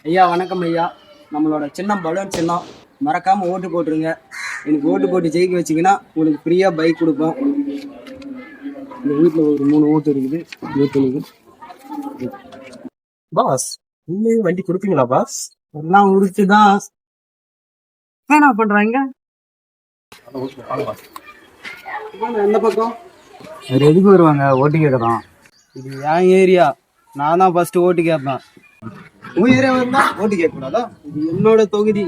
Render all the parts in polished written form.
ஐயா வணக்கம் ஐயா. நம்மளோட சின்னம் பலூன் சின்னம். மறக்காம ஓட்டு போட்டுருங்க. எனக்கு ஓட்டு போட்டு ஜெயிக்க வச்சிங்கன்னா உங்களுக்கு ஃப்ரீயா பைக் கொடுப்போம். இந்த வீட்டில் ஒரு 3 ஓட்டு இருக்குது. ஓட்டு பாஸ், நீங்க வண்டி கொடுப்பீங்களா பாஸ்? எல்லாம் உரிச்சுதான் என்ன பண்றாங்க. எந்த பக்கம் வேறு எதுக்கு வருவாங்க? ஓட்டு கேட்கதான். இது என் ஏரியா. நான் தான் ஃபர்ஸ்ட் ஓட்டு கேட்பேன். உன் ஏரியா வந்தா ஓட்டு கேட்க கூடாதா? இது என்னோட தொகுதி.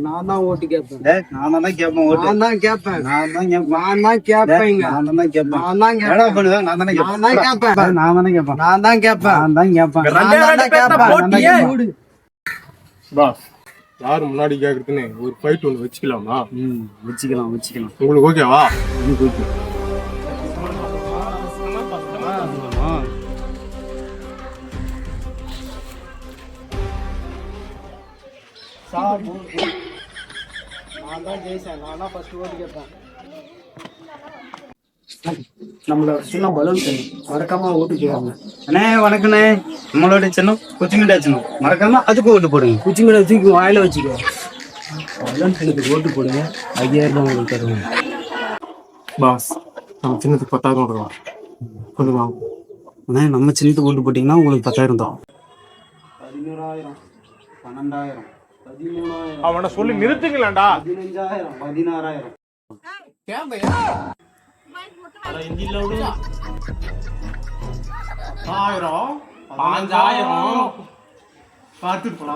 நான் தான் ஓட்டு கேட்பேன். நான் தான் கேட்பேன். நான் தான் கேட்பேன். நான் தான் கேட்பேன். நான் தான் கேட்பேன். நான் தான் கேட்பேன். நான் தான் கேட்பேன். நான் தானே கேட்பேன். நான் தானே கேட்பேன். நான் தான் கேட்பேன். நான் தான் கேட்பேன். நான் தான் கேட்பேன். பாஸ், யாரு முன்னாடி கேக்குறதுன்னு ஒரு ஃபைட் ஒன்று வச்சுக்கலாமா? வச்சுக்கலாம். உங்களுக்கு ஓகேவா? எனக்கு ஓகே. நான் தான் ஜெயிச்சேன். நான் தான் ஃபர்ஸ்ட் ஓட்டு கேட்பேன். நம்மளோட சின்னம் பலூன் சின்னம். மறக்காம ஓட்டு கேட்காங்க. அண்ணே வணக்கண்ணே. நம்மளோட சின்னம் குச்சிமிட்டா சின்னம். மறக்காம அதுக்கு ஓட்டு போடுங்க. குச்சிமிட தூக்கி வாயில வச்சுக்கோ. பலூன் சின்னத்துக்கு ஓட்டு போடுங்க. 5000 உங்களுக்கு தருவாங்க. பாஸ், நம்ம சின்னத்துக்கு 10,000 ரூபா கொஞ்சம் வாங்க. அண்ணே நம்ம சின்னத்துக்கு ஓட்டு போட்டிங்கன்னா உங்களுக்கு 10,000 தான். 11,000 12,000 13,000 அவனை சொல்லி நிறுத்துங்களேன்டா. 15,000 16,000 1000 5,000 பார்த்துட்டு போலாம்.